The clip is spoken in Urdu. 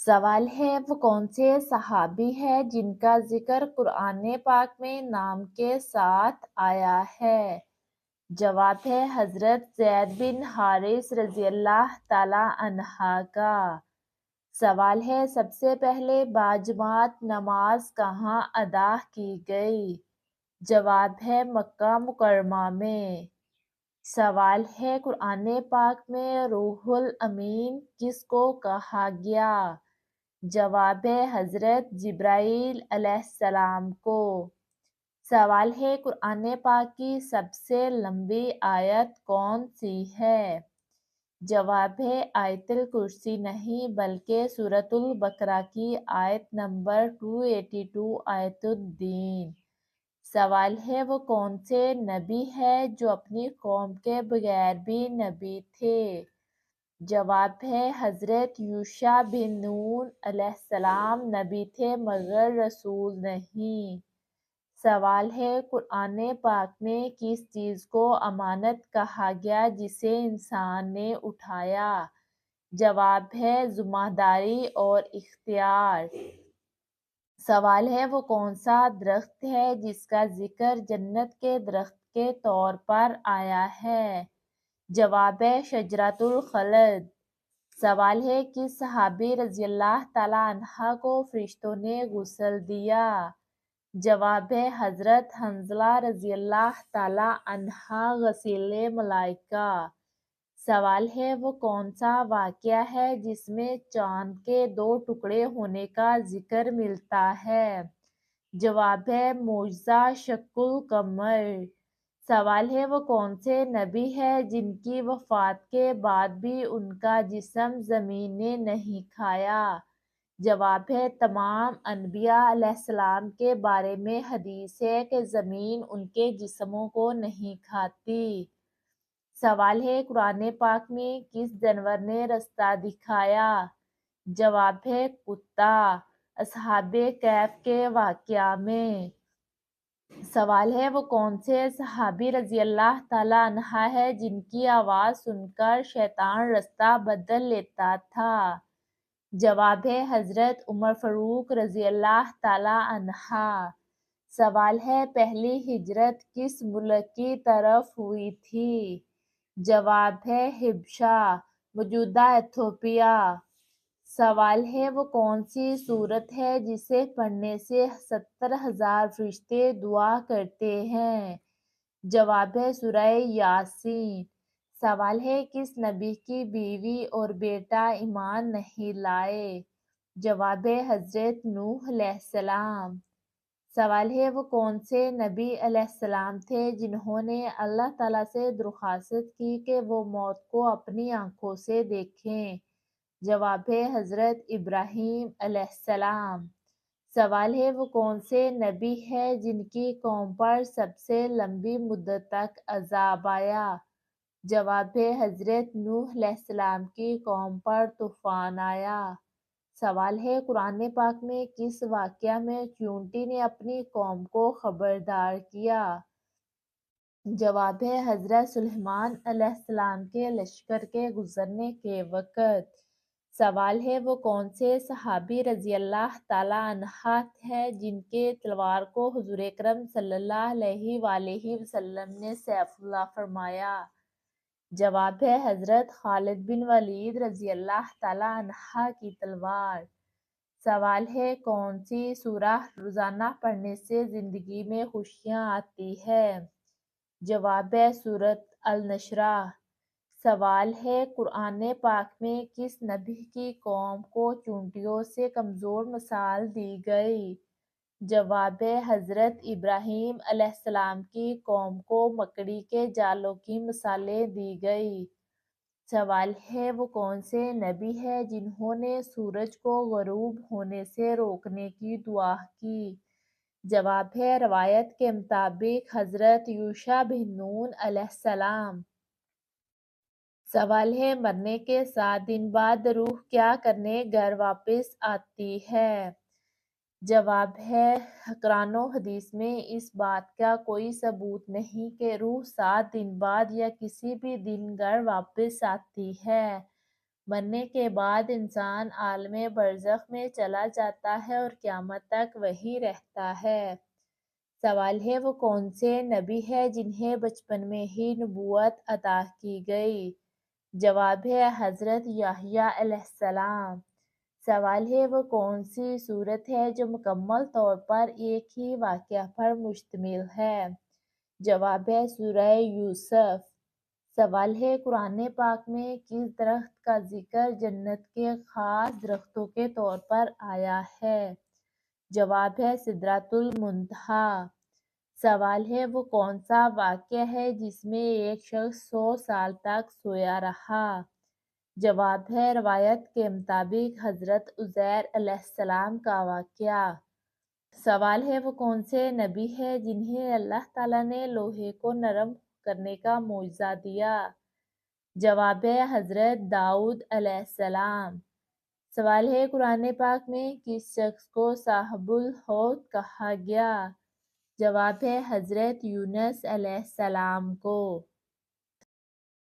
سوال ہے وہ کون سے صحابی ہے جن کا ذکر قرآن پاک میں نام کے ساتھ آیا ہے؟ جواب ہے حضرت زید بن حارث رضی اللہ تعالی عنہ کا۔ سوال ہے سب سے پہلے باجماعت نماز کہاں ادا کی گئی؟ جواب ہے مکہ مکرمہ میں۔ سوال ہے قرآن پاک میں روح الامین کس کو کہا گیا؟ جواب ہے حضرت جبرائیل علیہ السلام کو۔ سوال ہے قرآن پاک کی سب سے لمبی آیت کون سی ہے؟ جواب ہے آیت الکرسی نہیں بلکہ سورۃ البقرہ کی آیت نمبر 282 آیت الدین۔ سوال ہے وہ کون سے نبی ہے جو اپنی قوم کے بغیر بھی نبی تھے؟ جواب ہے حضرت یوشع بن نون علیہ السلام نبی تھے مگر رسول نہیں۔ سوال ہے قرآن پاک میں کس چیز کو امانت کہا گیا جسے انسان نے اٹھایا؟ جواب ہے ذمہ داری اور اختیار۔ سوال ہے وہ کون سا درخت ہے جس کا ذکر جنت کے درخت کے طور پر آیا ہے؟ جواب ہے شجرۃ الخلد۔ سوال ہے کس صحابی رضی اللہ تعالی عنہ کو فرشتوں نے غسل دیا؟ جواب ہے حضرت حنظلہ رضی اللہ تعالی عنہ غسیل ملائکہ۔ سوال ہے وہ کون سا واقعہ ہے جس میں چاند کے 2 ٹکڑے ہونے کا ذکر ملتا ہے؟ جواب ہے معجزہ شق القمر۔ سوال ہے وہ کون سے نبی ہے جن کی وفات کے بعد بھی ان کا جسم زمین نے نہیں کھایا؟ جواب ہے تمام انبیاء علیہ السلام کے بارے میں حدیث ہے کہ زمین ان کے جسموں کو نہیں کھاتی۔ سوال ہے قرآن پاک میں کس جانور نے رستہ دکھایا؟ جواب ہے کتا، اصحاب کہف کے واقعہ میں۔ سوال ہے وہ کون سے صحابی رضی اللہ تعالی عنہ ہے جن کی آواز سن کر شیطان رستہ بدل لیتا تھا؟ جواب ہے حضرت عمر فاروق رضی اللہ تعالی عنہ۔ سوال ہے پہلی ہجرت کس ملک کی طرف ہوئی تھی؟ جواب ہے حبشہ، موجودہ ایتھوپیا۔ سوال ہے وہ کون سی سورت ہے جسے پڑھنے سے 70,000 فرشتے دعا کرتے ہیں؟ جواب ہے سورہ یاسین۔ سوال ہے کس نبی کی بیوی اور بیٹا ایمان نہیں لائے؟ جواب ہے حضرت نوح علیہ السلام۔ سوال ہے وہ کون سے نبی علیہ السلام تھے جنہوں نے اللہ تعالیٰ سے درخواست کی کہ وہ موت کو اپنی آنکھوں سے دیکھیں؟ جواب ہے حضرت ابراہیم علیہ السلام۔ سوال ہے وہ کون سے نبی ہے جن کی قوم پر سب سے لمبی مدت تک عذاب آیا؟ جواب ہے حضرت نوح علیہ السلام کی قوم پر طوفان آیا۔ سوال ہے قرآن پاک میں کس واقعہ میں چیونٹی نے اپنی قوم کو خبردار کیا؟ جواب ہے حضرت سلیمان علیہ السلام کے لشکر کے گزرنے کے وقت۔ سوال ہے وہ کون سے صحابی رضی اللہ تعالی عنہ ہے جن کے تلوار کو حضور اکرم صلی اللہ علیہ وآلہ وسلم نے سیف اللہ فرمایا؟ جواب ہے حضرت خالد بن ولید رضی اللہ تعالی عنہ کی تلوار۔ سوال ہے کون سی سورہ روزانہ پڑھنے سے زندگی میں خوشیاں آتی ہے؟ جواب ہے سورۃ النشر۔ سوال ہے قرآن پاک میں کس نبی کی قوم کو چونٹیوں سے کمزور مثال دی گئی؟ جواب ہے حضرت ابراہیم علیہ السلام کی قوم کو مکڑی کے جالوں کی مثالیں دی گئی۔ سوال ہے وہ کون سے نبی ہے جنہوں نے سورج کو غروب ہونے سے روکنے کی دعا کی؟ جواب ہے روایت کے مطابق حضرت یوشع بن نون علیہ السلام۔ سوال ہے مرنے کے 7 دن بعد روح کیا کرنے گھر واپس آتی ہے؟ جواب ہے قرآن و حدیث میں اس بات کا کوئی ثبوت نہیں کہ روح 7 دن بعد یا کسی بھی دن گھر واپس آتی ہے، مرنے کے بعد انسان عالم برزخ میں چلا جاتا ہے اور قیامت تک وہیں رہتا ہے۔ سوال ہے وہ کون سے نبی ہے جنہیں بچپن میں ہی نبوت عطا کی گئی؟ جواب ہے حضرت یحییٰ علیہ السلام۔ سوال ہے وہ کون سی سورت ہے جو مکمل طور پر ایک ہی واقعہ پر مشتمل ہے؟ جواب ہے سورہ یوسف۔ سوال ہے قرآن پاک میں کس درخت کا ذکر جنت کے خاص درختوں کے طور پر آیا ہے؟ جواب ہے سدرۃ المنتہا۔ سوال ہے وہ کون سا واقعہ ہے جس میں ایک شخص 100 سال تک سویا رہا؟ جواب ہے روایت کے مطابق حضرت عزیر علیہ السلام کا واقعہ۔ سوال ہے وہ کون سے نبی ہے جنہیں اللہ تعالیٰ نے لوہے کو نرم کرنے کا معجزہ دیا؟ جواب ہے حضرت داؤد علیہ السلام۔ سوال ہے قرآن پاک میں کس شخص کو صاحب الحوت کہا گیا؟ جواب ہے حضرت یونس علیہ السلام کو۔